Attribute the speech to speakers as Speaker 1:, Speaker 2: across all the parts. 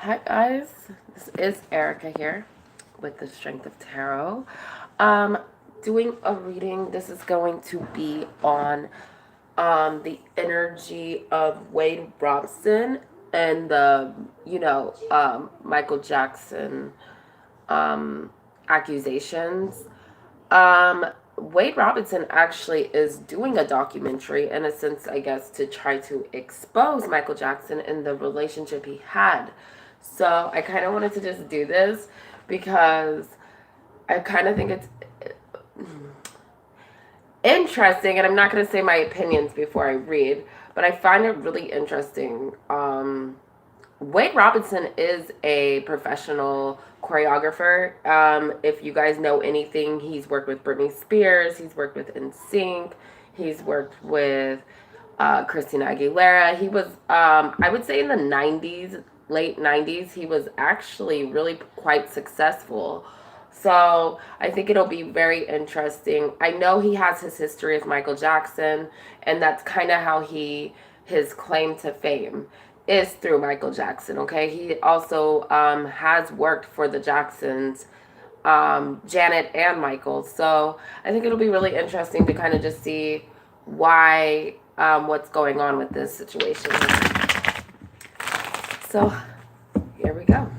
Speaker 1: Hi guys, this is Erica here with the Strength of Tarot. Doing a reading. This is going to be on the energy of Wade Robson and the Michael Jackson um, accusations. Um, Wade Robinson actually is doing a documentary in a sense, I guess, to try to expose Michael Jackson and the relationship he had. So I kind of wanted to just do this because I kind of think it's interesting, and I'm not going to say my opinions before I read, but I find it really interesting. Wade Robinson is a professional choreographer. If you guys know anything, he's worked with Britney Spears, he's worked with NSYNC, he's worked with Christina Aguilera. He was, I would say, in the 90s, late 90s, he was actually really quite successful. So I think it'll be very interesting. I know he has his history with Michael Jackson, and that's kind of how his claim to fame is through Michael Jackson. Okay, he also has worked for the Jacksons, Janet and Michael. So I think it'll be really interesting to kind of just see why what's going on with this situation. So here we go.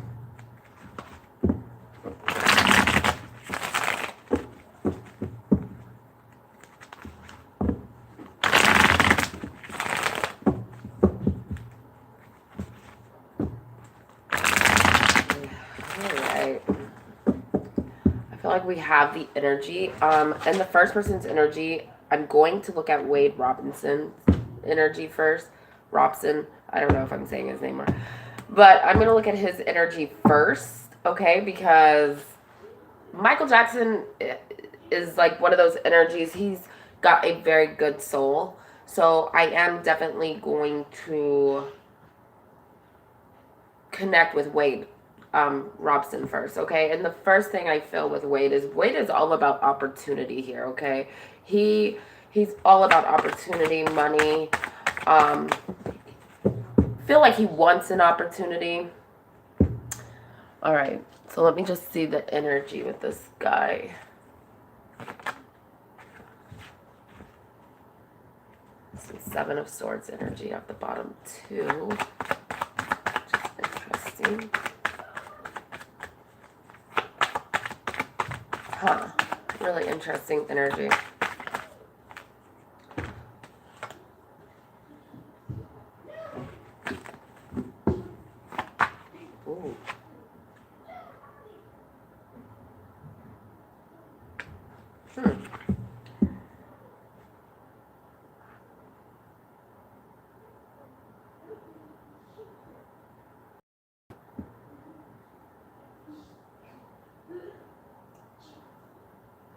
Speaker 1: I feel like we have the energy. And the first person's energy, I'm going to look at Wade Robinson's energy first. Robson. I don't know if I'm saying his name right. But I'm going to look at his energy first, okay? Because Michael Jackson is like one of those energies. He's got a very good soul. So I am definitely going to connect with Wade Robson first, okay? And the first thing I feel with Wade is all about opportunity here, okay? He's all about opportunity, money. Feel like he wants an opportunity. All right, so let me just see the energy with this guy. Some Seven of Swords energy at the bottom too. Interesting. Huh. Really interesting energy. Ooh.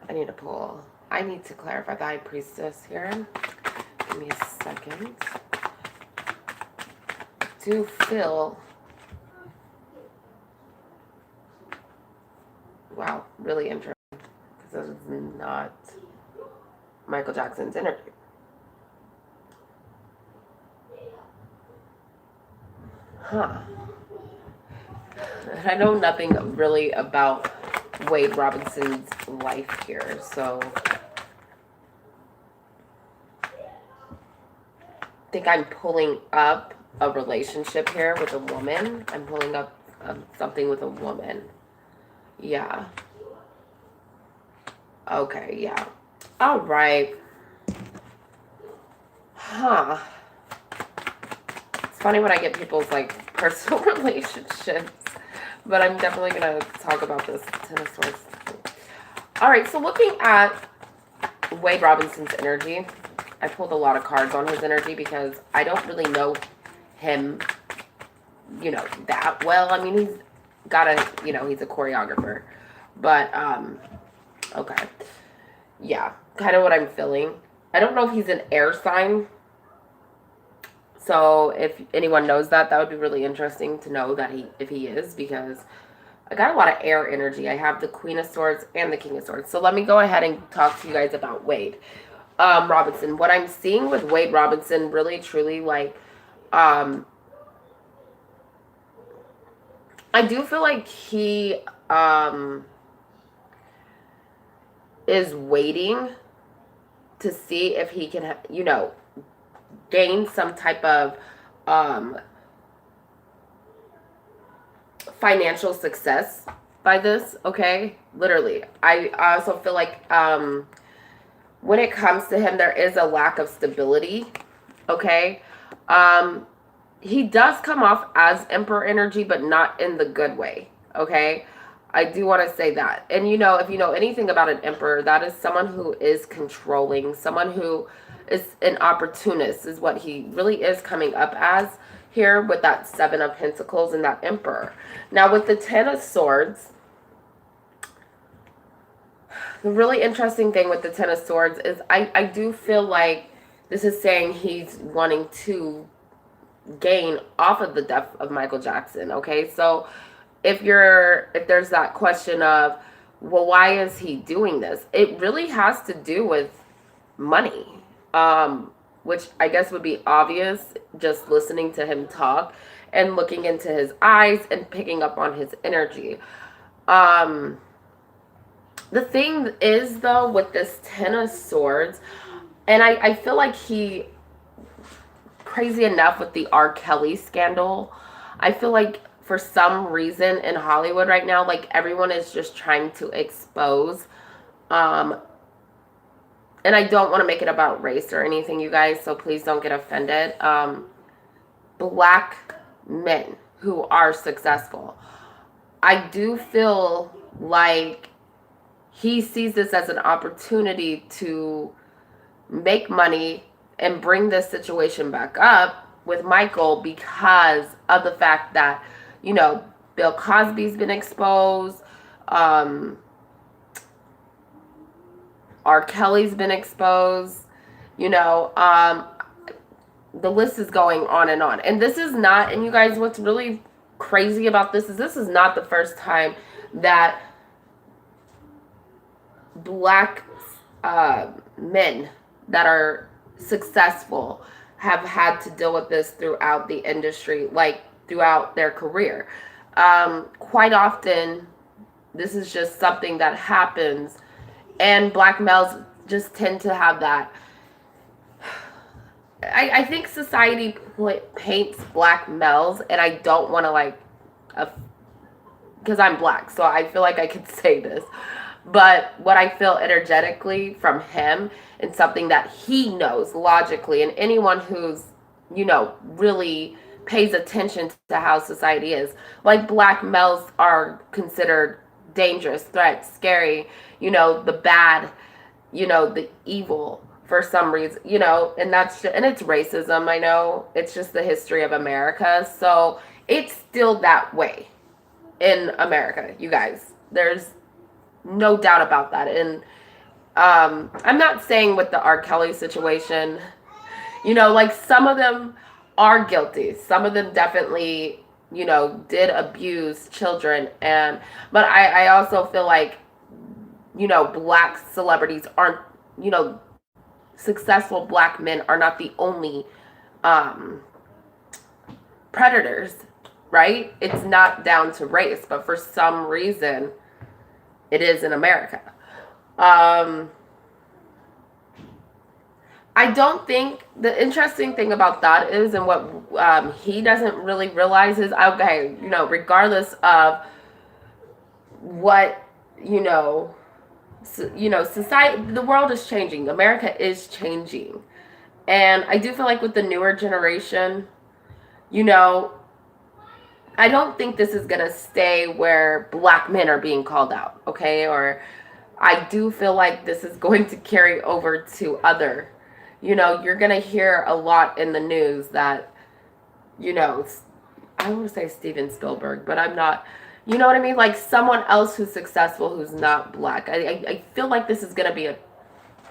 Speaker 1: I need to pull. I need to clarify the High Priestess here. Give me a second. To feel. Wow, really interesting. Because this is not Michael Jackson's energy. Huh. I know nothing really about Wade Robinson's life here, so I think I'm pulling up a relationship here with a woman. I'm pulling up something with a woman. Yeah. Okay, yeah. All right. Huh. It's funny when I get people's like personal relationships, but I'm definitely gonna talk about this Ten of Swords. All right, so looking at Wade Robinson's energy, I pulled a lot of cards on his energy because I don't really know him, that well. I mean, he's got he's a choreographer, but okay, yeah, kind of what I'm feeling. I don't know if he's an air sign. So if anyone knows that, that would be really interesting to know that if he is, because I got a lot of air energy. I have the Queen of Swords and the King of Swords. So let me go ahead and talk to you guys about Wade Robinson. What I'm seeing with Wade Robinson, really truly, like, I do feel like he is waiting to see if he can, gain some type of um, financial success by this. Okay, literally. I also feel like when it comes to him, there is a lack of stability. Okay, he does come off as emperor energy, but not in the good way. Okay, I do want to say that. And if you know anything about an emperor, that is someone who is controlling, someone who is an opportunist, is what he really is coming up as here with that Seven of Pentacles and that Emperor. Now with the Ten of Swords, the really interesting thing with the Ten of Swords is I do feel like this is saying he's wanting to gain off of the death of Michael Jackson. Okay, so if there's that question of, well, why is he doing this? It really has to do with money, which I guess would be obvious just listening to him talk and looking into his eyes and picking up on his energy. The thing is, though, with this Ten of Swords, and I feel like he, crazy enough with the R. Kelly scandal, I feel like for some reason in Hollywood right now, like everyone is just trying to expose, and I don't want to make it about race or anything, you guys, so please don't get offended. Black men who are successful. I do feel like he sees this as an opportunity to make money and bring this situation back up with Michael because of the fact that, Bill Cosby's been exposed, R. Kelly's been exposed, the list is going on and on. And this is not, and you guys, what's really crazy about this is not the first time that black men that are successful have had to deal with this throughout the industry, like throughout their career. Quite often, this is just something that happens, and black males just tend to have that. I think society paints black males, and I don't want to because I'm black, so I feel like I could say this. But what I feel energetically from him and something that he knows logically, and anyone who's, really pays attention to how society is, like black males are considered dangerous, threats, scary, the bad, the evil for some reason, and and it's racism. I know it's just the history of America. So it's still that way in America, you guys. There's no doubt about that. And I'm not saying with the R. Kelly situation, like some of them are guilty. Some of them definitely, did abuse children. But I also feel like, black celebrities aren't, successful black men are not the only predators, right? It's not down to race, but for some reason, it is in America. I don't think the interesting thing about that is, and what he doesn't really realize is, okay, regardless of what, society, the world is changing. America is changing. And I do feel like with the newer generation, I don't think this is going to stay where black men are being called out, okay? Or I do feel like this is going to carry over to other, you're going to hear a lot in the news that, I want to say Steven Spielberg, but I'm not, you know what I mean? Like someone else who's successful who's not black. I feel like this is going to be a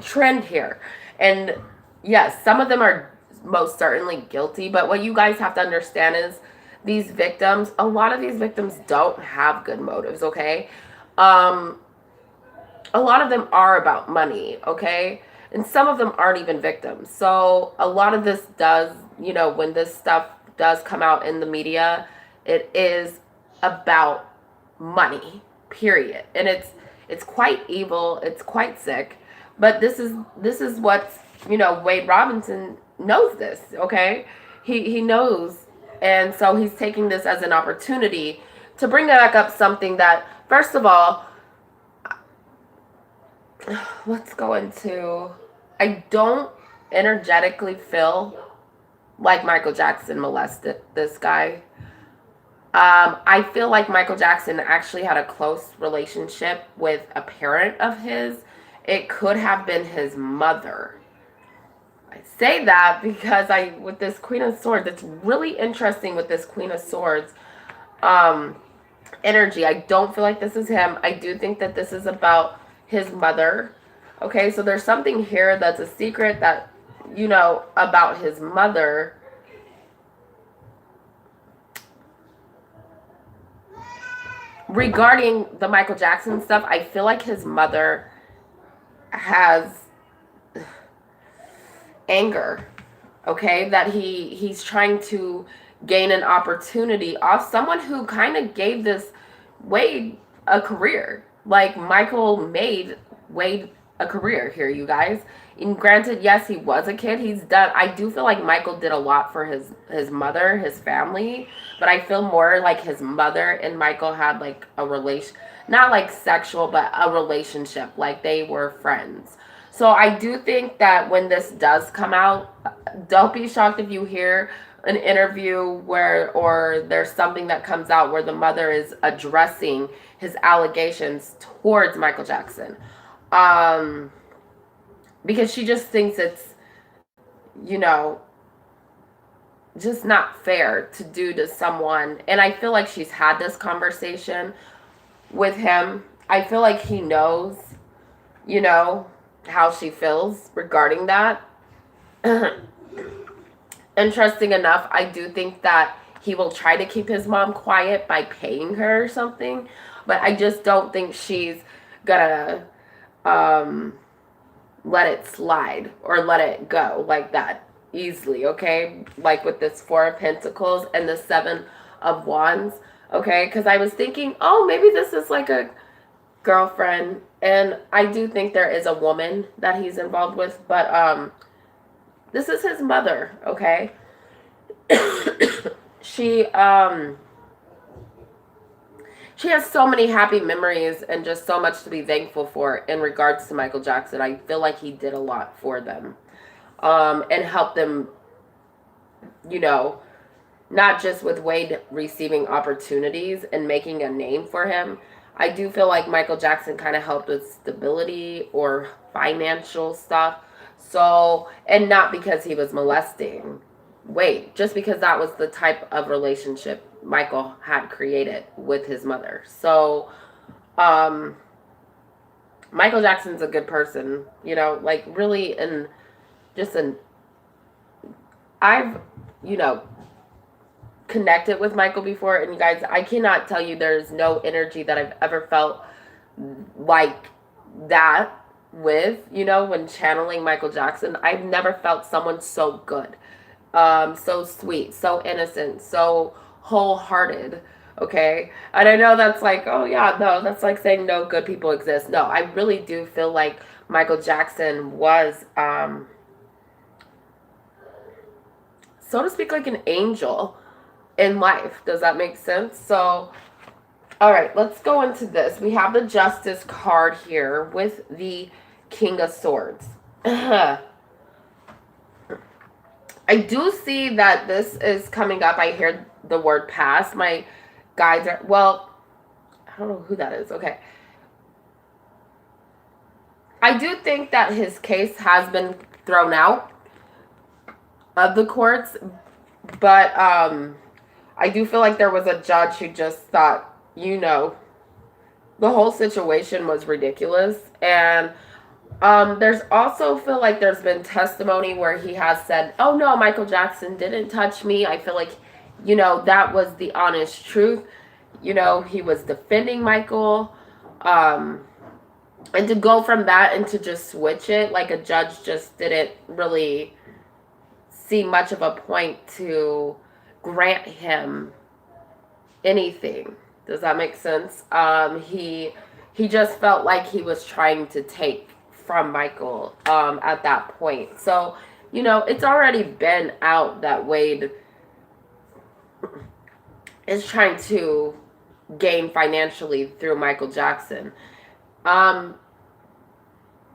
Speaker 1: trend here. And yes, some of them are most certainly guilty, but what you guys have to understand is these victims, a lot of these victims don't have good motives, okay? A lot of them are about money, okay? And some of them aren't even victims. So a lot of this does, when this stuff does come out in the media, it is about money, period. And it's quite evil, it's quite sick. But this is what's, Wade Robinson knows this, okay? He knows, and so he's taking this as an opportunity to bring back up something that, first of all, let's go into, I don't energetically feel like Michael Jackson molested this guy. I feel like Michael Jackson actually had a close relationship with a parent of his. It could have been his mother. I say that because with this Queen of Swords, it's really interesting with this Queen of Swords energy. I don't feel like this is him. I do think that this is about his mother. Okay, so there's something here that's a secret that, about his mother. Regarding the Michael Jackson stuff, I feel like his mother has anger, okay, that he's trying to gain an opportunity off someone who kind of gave this Wade a career. Like, Michael made Wade a career here, you guys. And granted, yes, he was a kid. I do feel like Michael did a lot for his mother, his family, but I feel more like his mother and Michael had like a relation, not like sexual, but a relationship, like they were friends. So I do think that when this does come out, don't be shocked if you hear an interview or there's something that comes out where the mother is addressing his allegations towards Michael Jackson. Because she just thinks it's, just not fair to do to someone. And I feel like she's had this conversation with him. I feel like he knows, how she feels regarding that. Interesting enough, I do think that he will try to keep his mom quiet by paying her or something, but I just don't think she's gonna let it slide or let it go like that easily, okay? Like with this Four of Pentacles and the Seven of Wands, okay? Because I was thinking, oh, maybe this is like a girlfriend, and I do think there is a woman that he's involved with, but this is his mother, okay? She has so many happy memories and just so much to be thankful for in regards to Michael Jackson. I feel like he did a lot for them, and helped them, not just with Wade receiving opportunities and making a name for him. I do feel like Michael Jackson kind of helped with stability or financial stuff. So, and not because he was molesting Wade, just because that was the type of relationship Michael had created with his mother. So, Michael Jackson's a good person, like really, and just I've, connected with Michael before, and you guys, I cannot tell you there's no energy that I've ever felt like that with, when channeling Michael Jackson. I've never felt someone so good, so sweet, so innocent, so wholehearted, okay? And I know that's like, oh yeah, no, that's like saying no good people exist. No, I really do feel like Michael Jackson was, so to speak, like an angel in life. Does that make sense? So, all right, let's go into this. We have the Justice card here with the King of Swords. I do see that this is coming up. I hear the word past. My guides are, well, I don't know who that is. Okay. I do think that his case has been thrown out of the courts, but I do feel like there was a judge who just thought, the whole situation was ridiculous. And there's also feel like there's been testimony where he has said, oh no, Michael Jackson didn't touch me. I feel like, that was the honest truth. He was defending Michael. And to go from that and to just switch it, like a judge just didn't really see much of a point to grant him anything. Does that make sense? He just felt like he was trying to take from Michael at that point. So, you know, it's already been out that Wade is trying to gain financially through Michael Jackson. Um,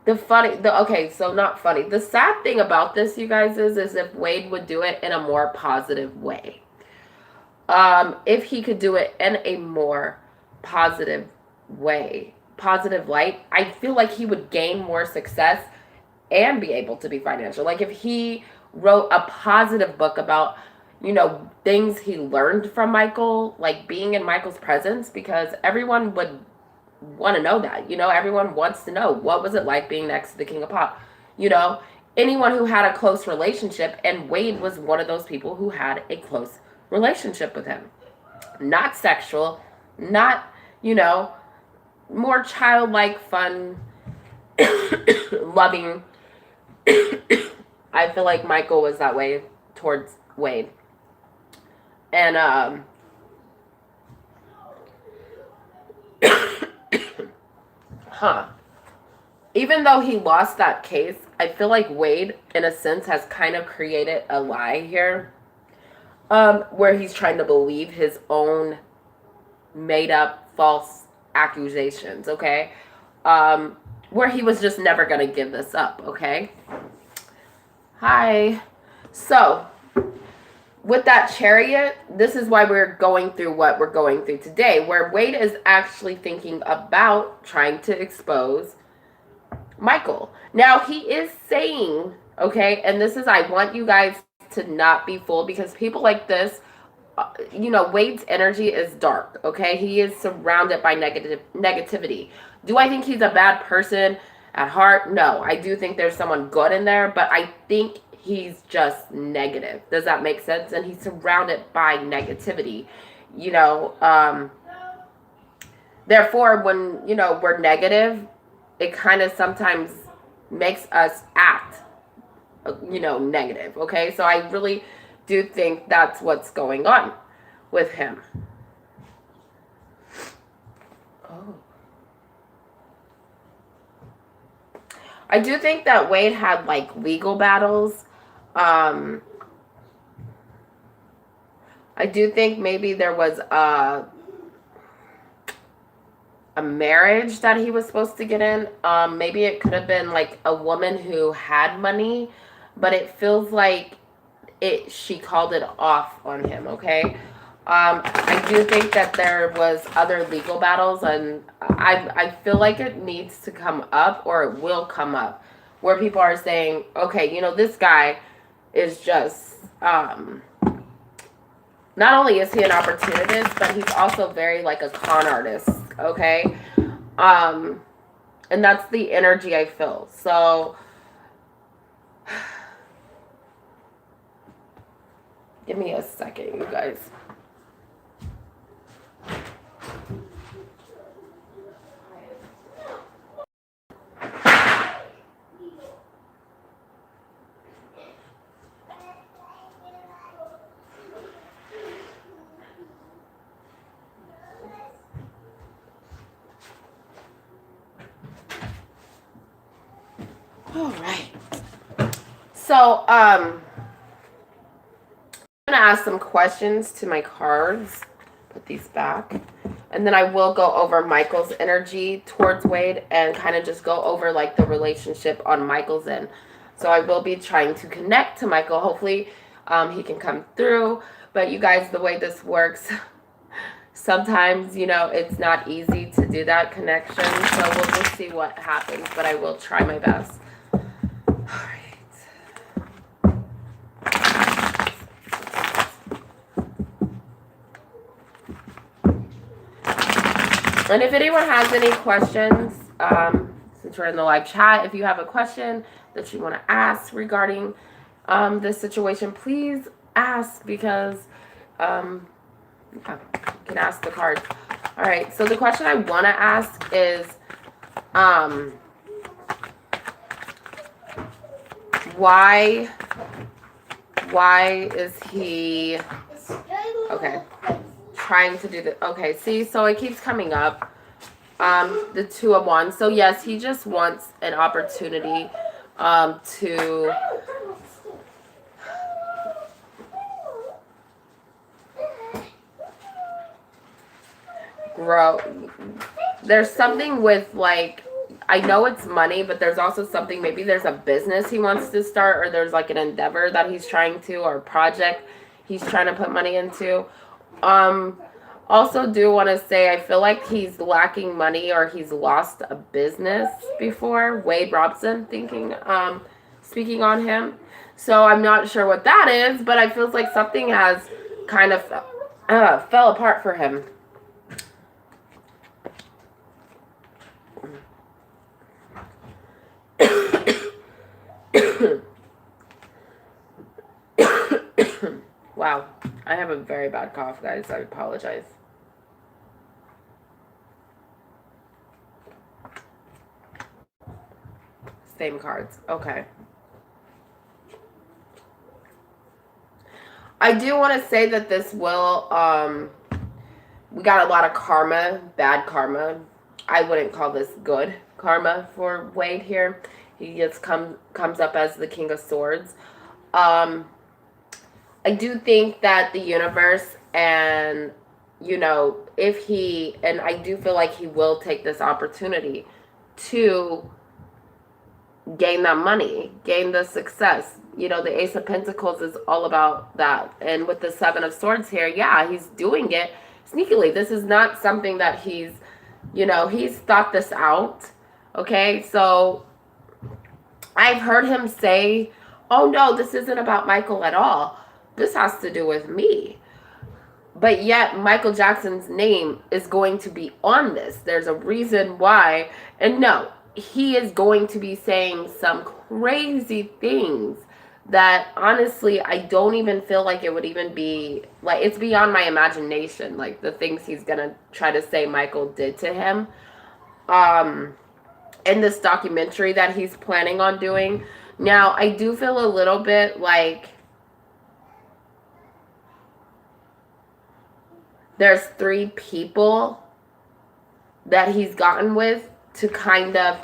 Speaker 1: okay, so not funny. The sad thing about this, you guys, is if Wade would do it in a more positive way. If he could do it in a more positive way, positive light, I feel like he would gain more success and be able to be financial. Like if he wrote a positive book about, you know, things he learned from Michael, like being in Michael's presence, because everyone would want to know that. You know, everyone wants to know what was it like being next to the King of Pop. You know, anyone who had a close relationship, and Wade was one of those people who had a close relationship with him. Not sexual, not, you know, more childlike, fun, loving. I feel like Michael was that way towards Wade. And even though he lost that case, I feel like Wade, in a sense, has kind of created a lie here, where he's trying to believe his own made up false accusations, okay? Where he was just never going to give this up, okay? Hi. So, with that Chariot, this is why we're going through what we're going through today, where Wade is actually thinking about trying to expose Michael. Now, he is saying, okay, and this is, I want you guys to not be fooled, because people like this, you know, Wade's energy is dark, okay? He is surrounded by negativity. Do I think he's a bad person at heart? No. I do think there's someone good in there, but I think he's just negative. Does that make sense? And he's surrounded by negativity, you know. Therefore, when, you know, we're negative, it kind of sometimes makes us act, you know, negative, okay? So I really do think that's what's going on with him. Oh. I do think that Wade had, like, legal battles. I do think maybe there was a marriage that he was supposed to get in. Maybe it could have been, like, a woman who had money, but it feels like she called it off on him, okay? I do think that there was other legal battles, and I feel like it needs to come up, or it will come up, where people are saying, okay, you know, this guy is just, not only is he an opportunist, but he's also very like a con artist, okay? And that's the energy I feel. So, give me a second, you guys. All right. So, I'm going to ask some questions to my cards. Put these back. And then I will go over Michael's energy towards Wade and kind of just go over, like, the relationship on Michael's end. So I will be trying to connect to Michael. Hopefully, he can come through. But you guys, the way this works, sometimes, you know, it's not easy to do that connection. So we'll just see what happens. But I will try my best. And if anyone has any questions, since we're in the live chat, if you have a question that you want to ask regarding this situation, please ask, because you can ask the cards. All right, so the question I want to ask is, why is he, okay, trying to do the, okay, see, so it keeps coming up. The Two of Wands. So yes, he just wants an opportunity to grow. There's something with, like, I know it's money, but there's also something, maybe there's a business he wants to start, or there's like an endeavor that he's trying to, or a project he's trying to put money into. Also do want to say, I feel like he's lacking money, or he's lost a business before. Wade Robson, speaking on him. So I'm not sure what that is, but I feel like something has kind of fell apart for him. Wow, I have a very bad cough, guys. I apologize. Same cards. Okay. I do want to say that this will, we got a lot of karma, bad karma. I wouldn't call this good karma for Wade here. He just comes up as the King of Swords. I do think that the universe, and, you know, if he, and I do feel like he will take this opportunity to gain that money, gain the success. You know, the Ace of Pentacles is all about that. And with the Seven of Swords here, yeah, he's doing it sneakily. This is not something that he's, you know, he's thought this out. Okay, so I've heard him say, oh no, this isn't about Michael at all. This has to do with me. But yet Michael Jackson's name is going to be on this. There's a reason why. And no, he is going to be saying some crazy things that honestly, I don't even feel like it would even be, like, it's beyond my imagination. Like the things he's going to try to say Michael did to him. In this documentary that he's planning on doing. Now, I do feel a little bit like there's 3 people that he's gotten with to kind of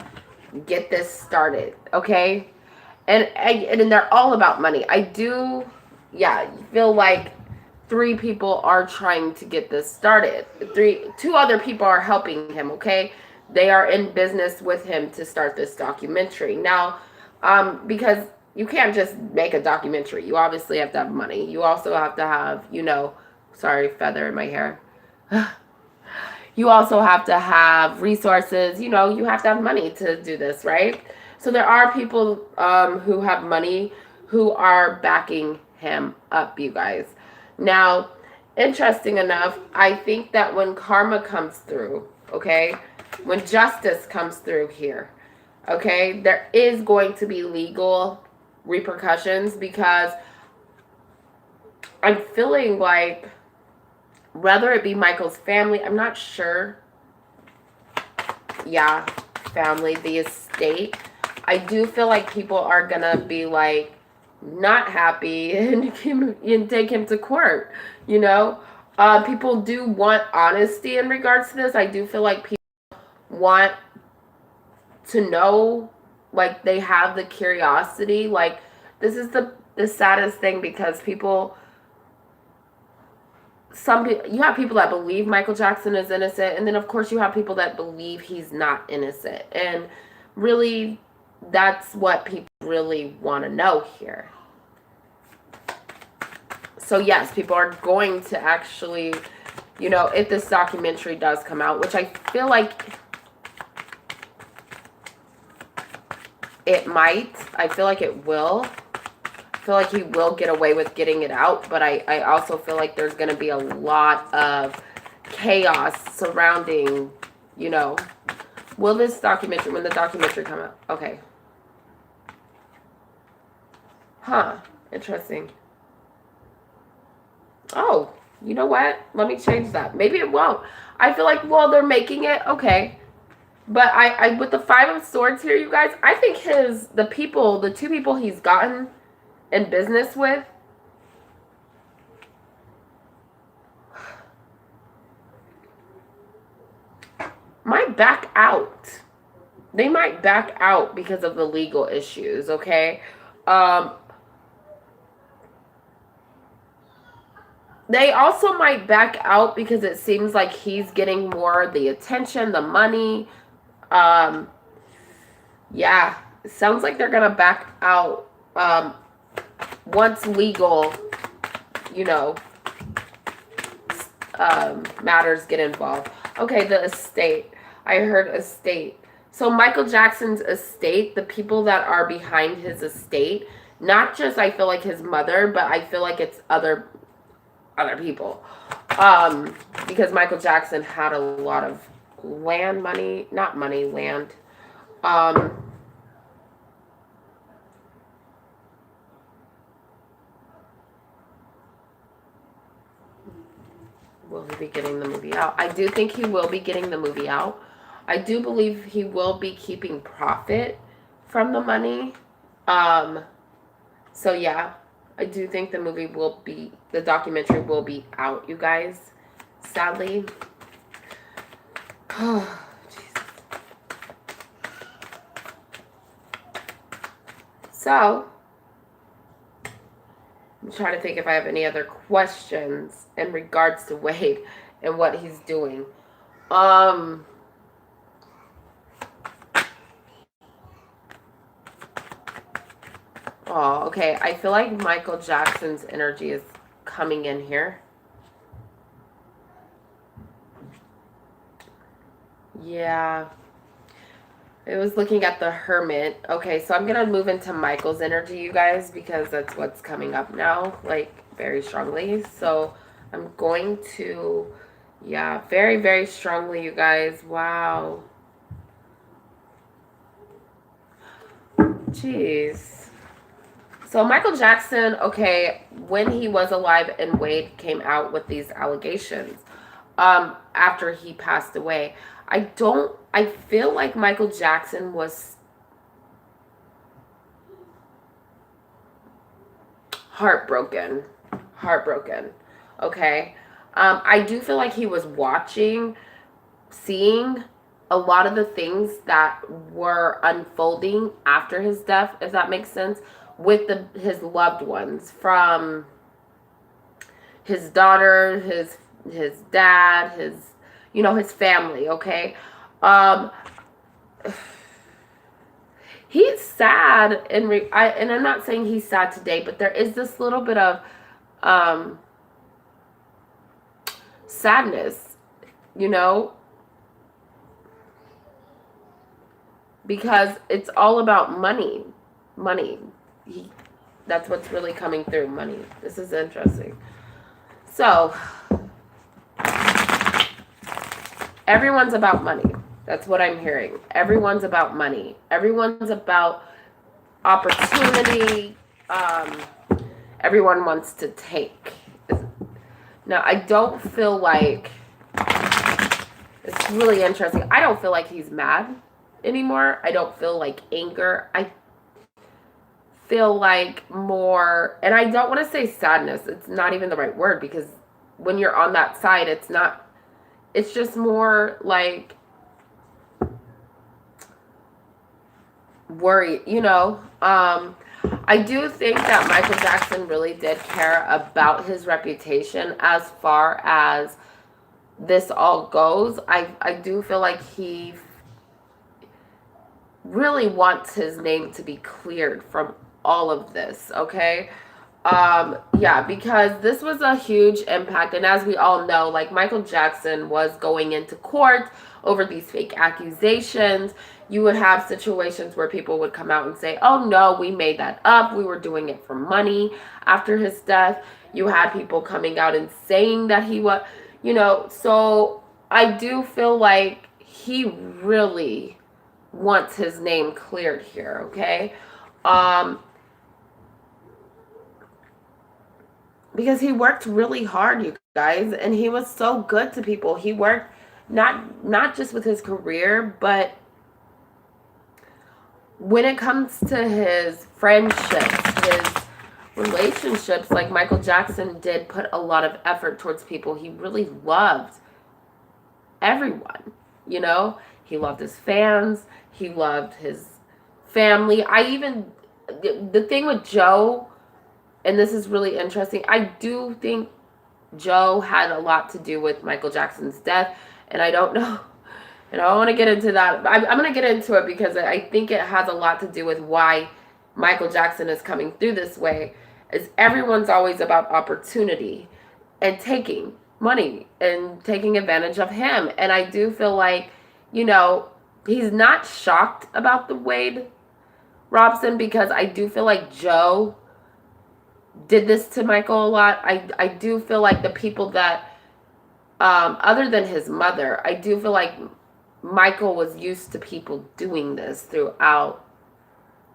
Speaker 1: get this started, okay? And they're all about money. I do, yeah, feel like 3 people are trying to get this started. 2 other people are helping him, okay? They are in business with him to start this documentary. Now, because you can't just make a documentary. You obviously have to have money. You also have to have, you know, sorry, feather in my hair. You also have to have resources. You know, you have to have money to do this, right? So there are people who have money who are backing him up, you guys. Now, interesting enough, I think that when karma comes through, okay, when justice comes through here, okay, there is going to be legal repercussions, because I'm feeling like, whether it be Michael's family, I'm not sure. Yeah, family, the estate. I do feel like people are gonna be like not happy and take him to court, you know. People do want honesty in regards to this. I do feel like people want to know, like, they have the curiosity. Like, this is the saddest thing, because people, you have people that believe Michael Jackson is innocent, and then of course you have people that believe he's not innocent. And really, that's what people really want to know here. So yes, people are going to actually, you know, if this documentary does come out, which I feel like it might, I feel like it will. I feel like he will get away with getting it out, but I also feel like there's going to be a lot of chaos surrounding, you know, will this documentary, when the documentary come out? Okay. Huh. Interesting. Oh, you know what? Let me change that. Maybe it won't. I feel like, well, they're making it. Okay. But I with the 5 of Swords here, you guys, I think the 2 people he's gotten in business with, might back out. They might back out because of the legal issues, okay? Um, they also might back out because it seems like he's getting more the attention, the money. Um, yeah, it sounds like they're going to back out once legal, you know, matters get involved. Okay, the estate. I heard estate. So Michael Jackson's estate, the people that are behind his estate, not just I feel like his mother, but I feel like it's other people. Because Michael Jackson had a lot of land money, not money, land. Will he be getting the movie out? I do think he will be getting the movie out. I do believe he will be keeping profit from the money. So yeah, I do think the movie will be, the documentary will be out, you guys. Sadly. Oh, Jesus. So, I'm trying to think if I have any other questions in regards to Wade and what he's doing. Oh, okay. I feel like Michael Jackson's energy is coming in here. Yeah. I was looking at the Hermit. Okay, so I'm going to move into Michael's energy, you guys, because that's what's coming up now, like, very strongly. So I'm going to, yeah, very, very strongly, you guys. Wow. Jeez. So Michael Jackson, okay, when he was alive and Wade came out with these allegations, after he passed away, I feel like Michael Jackson was heartbroken, okay? I do feel like he was seeing a lot of the things that were unfolding after his death, if that makes sense, with his loved ones, from his daughter, his dad, his family, okay? He's sad, and I'm not saying he's sad today, but there is this little bit of sadness, because it's all about money. That's what's really coming through, money. This is interesting. So, everyone's about money. That's what I'm hearing. Everyone's about money. Everyone's about opportunity. Everyone wants to take. Now, I don't feel like, it's really interesting. I don't feel like he's mad anymore. I don't feel like anger. I feel like more, and I don't want to say sadness. It's not even the right word, because when you're on that side, it's just more like worry, I do think that Michael Jackson really did care about his reputation as far as this all goes. I do feel like he really wants his name to be cleared from all of this, okay? Yeah, because this was a huge impact, and as we all know, like, Michael Jackson was going into court over these fake accusations. You would have situations where people would come out and say, oh no, we made that up, we were doing it for money after his death. You had people coming out and saying that he was, so I do feel like he really wants his name cleared here, okay? Because he worked really hard, you guys, and he was so good to people. He worked not just with his career, but when it comes to his friendships, his relationships, like, Michael Jackson did put a lot of effort towards people. He really loved everyone. you know? He loved his fans. He loved his family. The thing with Joe, and this is really interesting, I do think Joe had a lot to do with Michael Jackson's death, and I don't know, and I don't want to get into that. I'm going to get into it because I think it has a lot to do with why Michael Jackson is coming through this way, is everyone's always about opportunity and taking money and taking advantage of him. And I do feel like, you know, he's not shocked about the Wade Robson, because I do feel like Joe did this to Michael a lot. I do feel like the people that, other than his mother, I do feel like Michael was used to people doing this throughout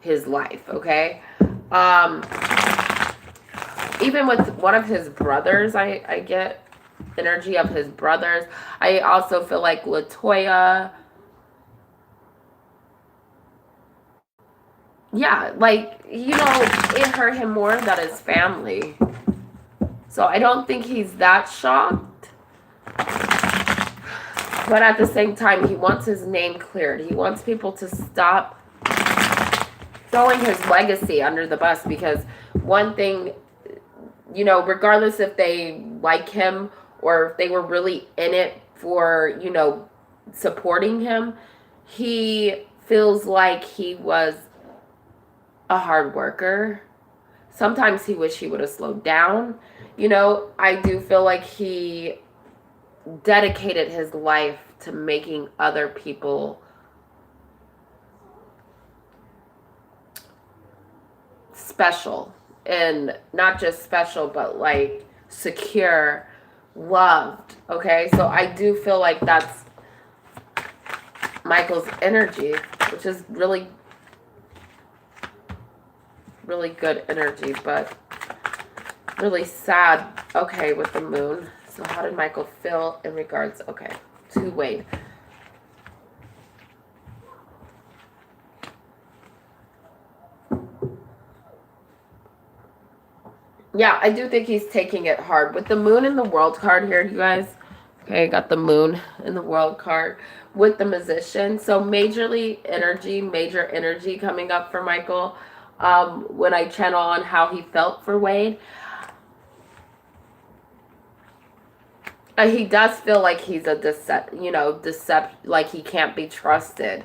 Speaker 1: his life, okay? Even with one of his brothers, I get energy of his brothers. I also feel like LaToya, yeah, like, you know, it hurt him more than his family. So I don't think he's that shocked. But at the same time, he wants his name cleared. He wants people to stop throwing his legacy under the bus, because one thing, you know, regardless if they like him or if they were really in it for, you know, supporting him, he feels like he was a hard worker. Sometimes he wished he would have slowed down. You know, I do feel like he dedicated his life to making other people special, and not just special, but like secure, loved. Okay, so I do feel like that's Michael's energy, which is really, really good energy, but really sad. Okay, with the moon. So how did Michael feel in regards, okay, to Wade? Yeah, I do think he's taking it hard. With the moon in the world card here, you guys. Okay, got the moon in the world card with the musician. So major energy coming up for Michael. When I channel on how he felt for Wade. He does feel like he's a like he can't be trusted,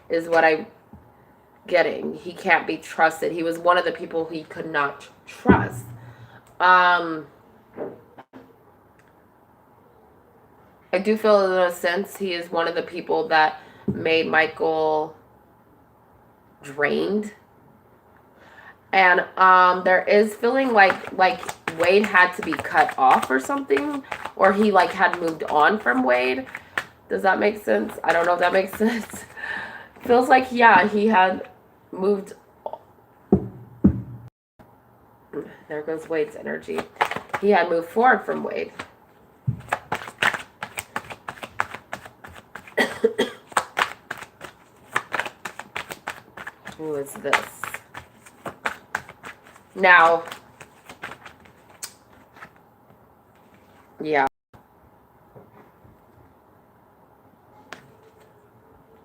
Speaker 1: is what I'm getting. He can't be trusted. He was one of the people he could not trust. I do feel in a sense he is one of the people that made Michael drained. And there is feeling like Wade had to be cut off or something, or he like had moved on from Wade. Does that make sense? I don't know if that makes sense. Feels like, yeah, he had moved. There goes Wade's energy. He had moved forward from Wade. Who is this? Now, yeah.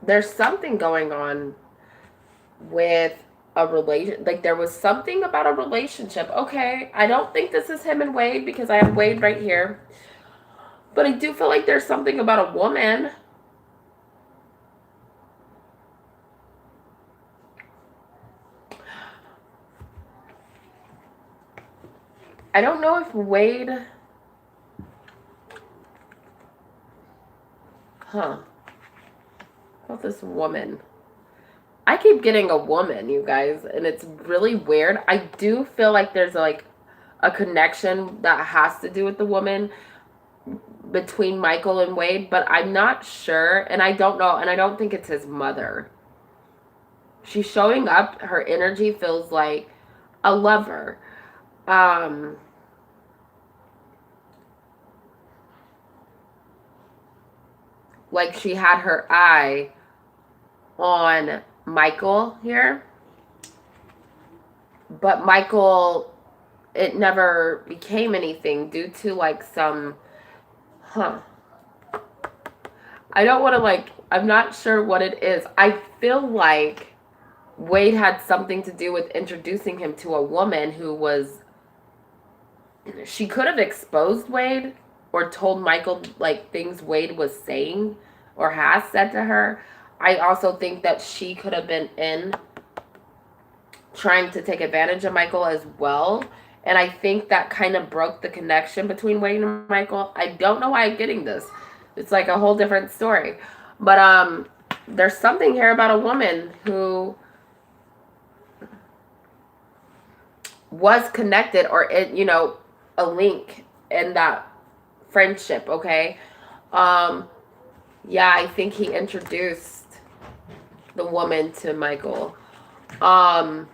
Speaker 1: There's something going on with a relation. Like, there was something about a relationship. Okay, I don't think this is him and Wade, because I have Wade right here. But I do feel like there's something about a woman. I don't know if Wade... Huh. About this woman. I keep getting a woman, you guys, and it's really weird. I do feel like there's like a connection that has to do with the woman between Michael and Wade, but I'm not sure, and I don't know, and I don't think it's his mother. She's showing up. Her energy feels like a lover. Like she had her eye on Michael here. But Michael, it never became anything due to like some, I don't want to like I'm not sure what it is. I feel like Wade had something to do with introducing him to a woman who was, she could have exposed Wade or told Michael like things Wade was saying or has said to her. I also think that she could have been in trying to take advantage of Michael as well. And I think that kind of broke the connection between Wade and Michael. I don't know why I'm getting this. It's like a whole different story. But there's something here about a woman who was connected or it, a link in that friendship, okay? Yeah, I think he introduced the woman to Michael. But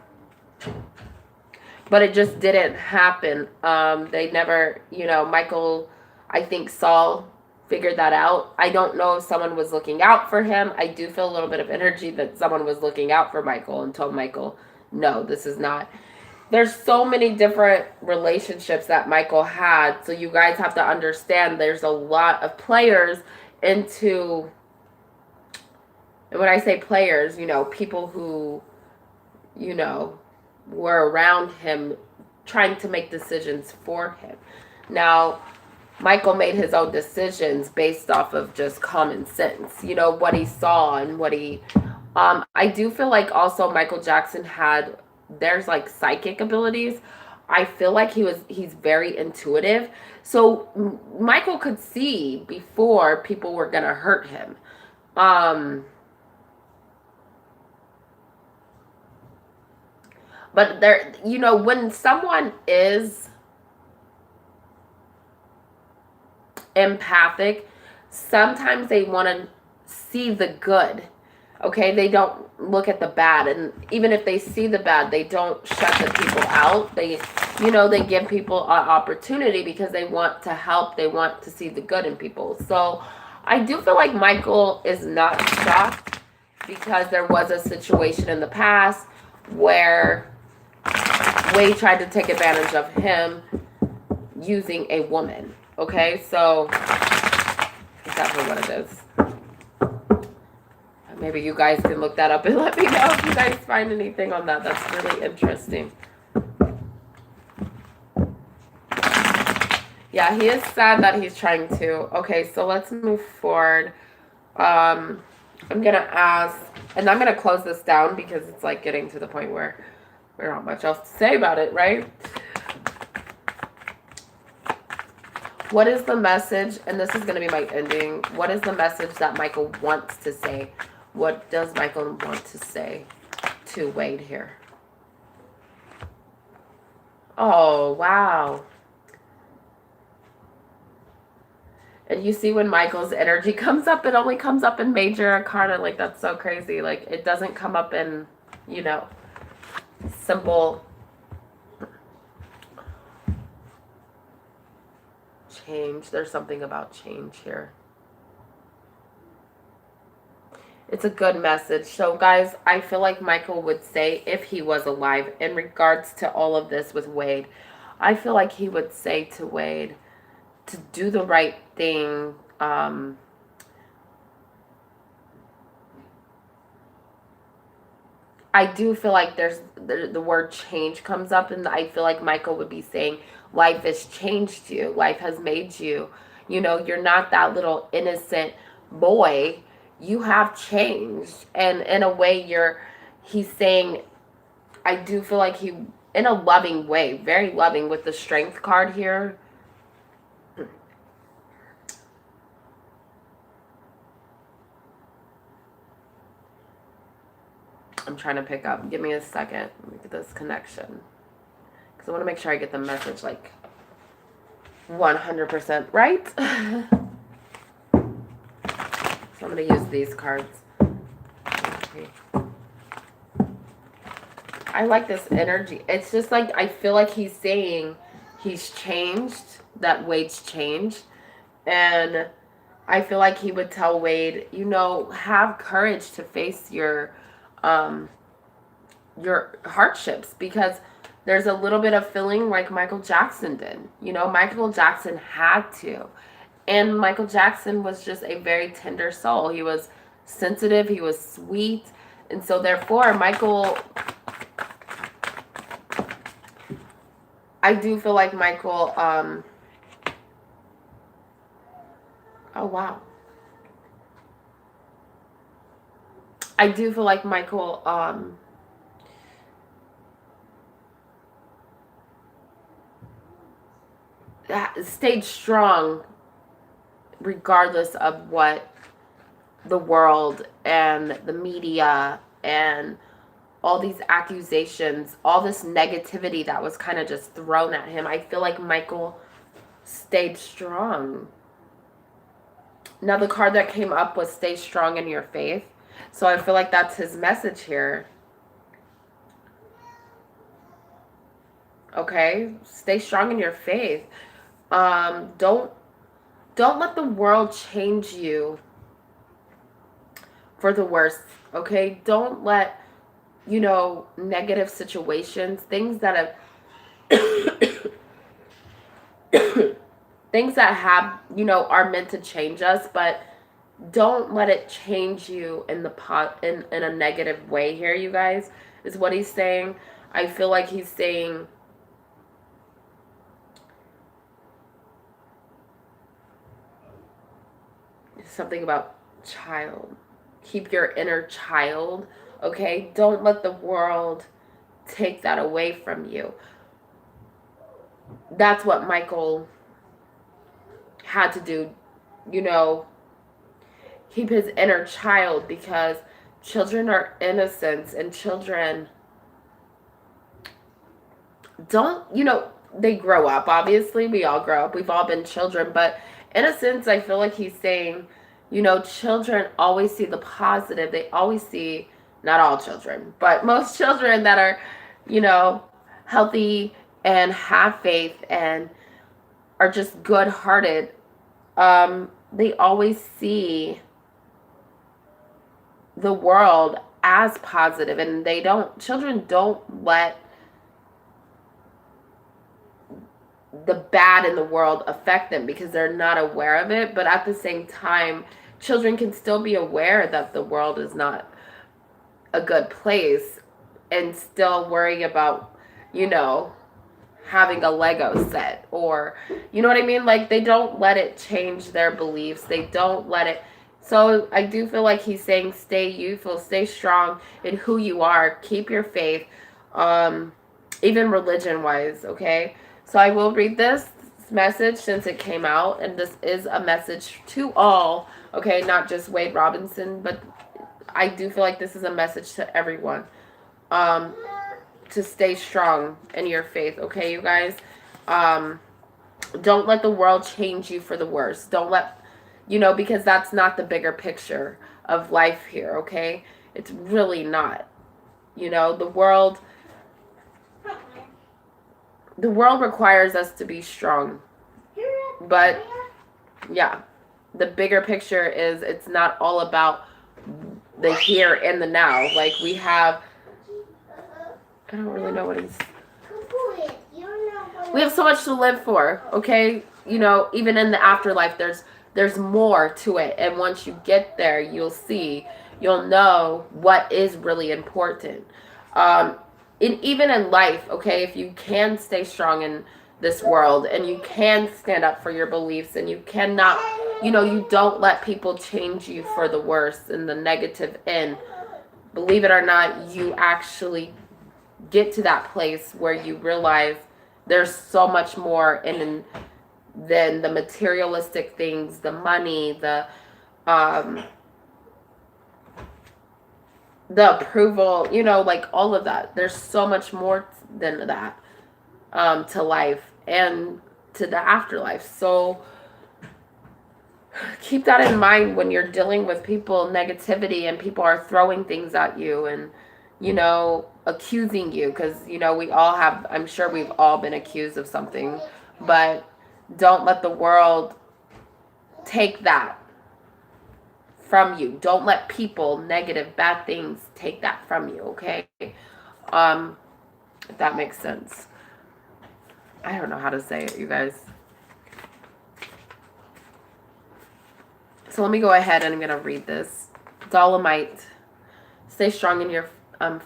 Speaker 1: it just didn't happen. They never, Michael, I think Saul figured that out. I don't know if someone was looking out for him. I do feel a little bit of energy that someone was looking out for Michael and told Michael, no, this is not. There's so many different relationships that Michael had. So you guys have to understand there's a lot of players into, and when I say players, people who, were around him trying to make decisions for him. Now, Michael made his own decisions based off of just common sense, what he saw and what he, I do feel like also Michael Jackson there's like psychic abilities. I feel like he's very intuitive. So Michael could see before people were going to hurt him. But there, when someone is empathic, sometimes they want to see the good. Okay, they don't look at the bad, and even if they see the bad, they don't shut the people out. They give people an opportunity because they want to help. They want to see the good in people. So I do feel like Michael is not shocked because there was a situation in the past where Wade tried to take advantage of him using a woman. Okay, so exactly what it is. Maybe you guys can look that up and let me know if you guys find anything on that. That's really interesting. Yeah, he is sad that he's trying to. Okay, so let's move forward. I'm going to ask, and I'm going to close this down because it's like getting to the point where there's not much else to say about it, right? What is the message, and this is going to be my ending, what is the message that Michael wants to say? What does Michael want to say to Wade here? Oh, wow. And you see when Michael's energy comes up, it only comes up in major arcana. Like, that's so crazy. Like, it doesn't come up in, simple change. There's something about change here. It's a good message. So, guys, I feel like Michael would say, if he was alive, in regards to all of this with Wade, I feel like he would say to Wade to do the right thing. I do feel like there's the word change comes up, and I feel like Michael would be saying, life has changed you. Life has made you. You're not that little innocent boy. You have changed. And in a way, he's saying, I do feel like he, in a loving way, very loving with the strength card here. I'm trying to pick up. Give me a second. Let me get this connection. Because I want to make sure I get the message like 100% right. So I'm going to use these cards. Okay. I like this energy. It's just like, I feel like he's saying he's changed, that Wade's changed. And I feel like he would tell Wade, have courage to face your hardships, because there's a little bit of feeling like Michael Jackson did. Michael Jackson had to. And Michael Jackson was just a very tender soul. He was sensitive. He was sweet. And so therefore, Michael, I do feel like Michael, oh wow. I do feel like Michael, stayed strong regardless of what the world and the media and all these accusations, all this negativity that was kind of just thrown at him. I feel like Michael stayed strong. Now, the card that came up was stay strong in your faith. So I feel like that's his message here. Okay? Stay strong in your faith. Don't let the world change you for the worse. Okay? Don't let, negative situations, things that have things that have, are meant to change us, but don't let it change you in in a negative way here, you guys, is what he's saying. I feel like he's saying something about child. Keep your inner child, okay? Don't let the world take that away from you. That's what Michael had to do, keep his inner child, because children are innocent, and children don't, they grow up. Obviously, we all grow up. We've all been children, but innocence, I feel like he's saying, children always see the positive. They always see, not all children, but most children that are, healthy and have faith and are just good-hearted. They always see the world as positive, and children don't let the bad in the world affect them because they're not aware of it. But at the same time, children can still be aware that the world is not a good place and still worry about, having a Lego set, or, you know what I mean? Like, they don't let it change their beliefs. They don't let it. So I do feel like he's saying stay youthful, stay strong in who you are, keep your faith, even religion-wise, okay? So I will read this message since it came out, and this is a message to all, okay? Not just Wade Robson, but I do feel like this is a message to everyone, to stay strong in your faith, okay, you guys? Don't let the world change you for the worse. Don't let, because that's not the bigger picture of life here, okay? It's really not. The world requires us to be strong. But, yeah, the bigger picture is it's not all about the here and the now. Like, we have, I don't really know what he's, we have so much to live for, okay? Even in the afterlife, there's more to it. And once you get there, you'll know what is really important. Even in life, okay, if you can stay strong in this world and you can stand up for your beliefs and you cannot, you don't let people change you for the worse and the negative end. Believe it or not, you actually get to that place where you realize there's so much more than the materialistic things, the money, the approval, like all of that. There's so much more than that, to life and to the afterlife. So keep that in mind when you're dealing with people, negativity, and people are throwing things at you and, accusing you, because, we all have, I'm sure we've all been accused of something, but don't let the world take that from you. Don't let people, negative, bad things, take that from you, okay? If that makes sense. I don't know how to say it, you guys. So let me go ahead and I'm going to read this. Dolomite. Stay strong in your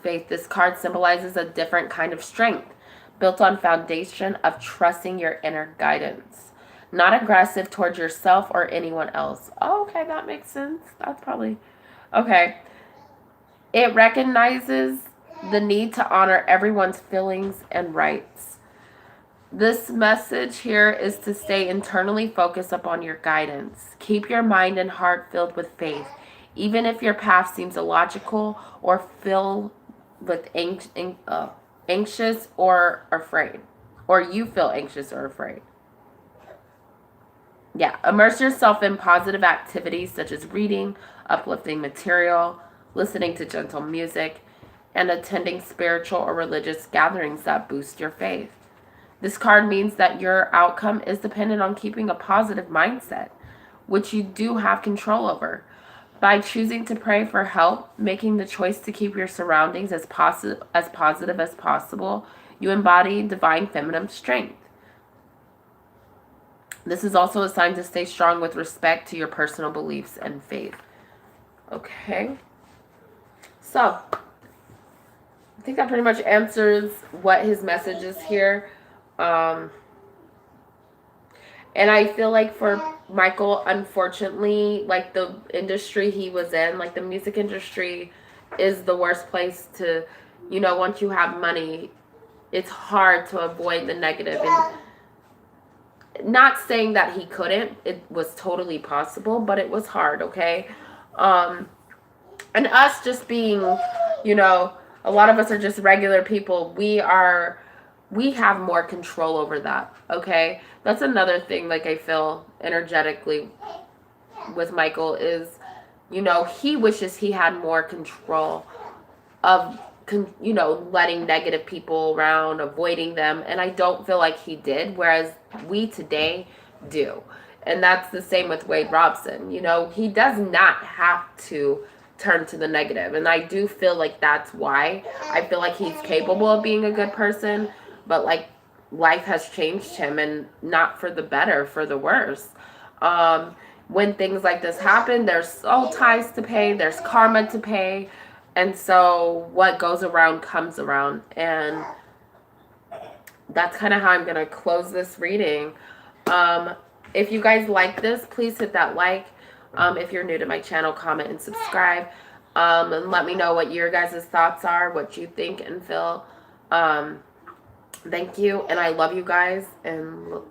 Speaker 1: faith. This card symbolizes a different kind of strength, built on foundation of trusting your inner guidance. Not aggressive towards yourself or anyone else. Oh, okay, that makes sense. That's probably... Okay. It recognizes the need to honor everyone's feelings and rights. This message here is to stay internally focused upon your guidance. Keep your mind and heart filled with faith, even if your path seems illogical or filled with anxious or afraid, or you feel anxious or afraid. Yeah, immerse yourself in positive activities such as reading, uplifting material, listening to gentle music, and attending spiritual or religious gatherings that boost your faith. This card means that your outcome is dependent on keeping a positive mindset, which you do have control over. By choosing to pray for help, making the choice to keep your surroundings as positive as possible, you embody divine feminine strength. This is also a sign to stay strong with respect to your personal beliefs and faith. Okay. So, I think that pretty much answers what his message is here. And I feel like for Michael, unfortunately, like the industry he was in, like the music industry is the worst place to, you know, once you have money, it's hard to avoid the negative. And not saying that he couldn't, it was totally possible, but it was hard, okay? And us just being, you know, a lot of us are just regular people. We have more control over that, okay? That's another thing, like, I feel energetically with Michael is, you know, he wishes he had more control of, you know, letting negative people around, avoiding them. And I don't feel like he did, whereas we today do. And that's the same with Wade Robson. You know, he does not have to turn to the negative. And I do feel like that's why I feel like he's capable of being a good person. But, like, life has changed him, and not for the better, for the worse. When things like this happen, there's soul ties to pay, there's karma to pay. And so what goes around comes around. And that's kind of how I'm going to close this reading. If you guys like this, please hit that like. If you're new to my channel, comment and subscribe. And let me know what your guys' thoughts are, what you think and feel. Thank you. And I love you guys. And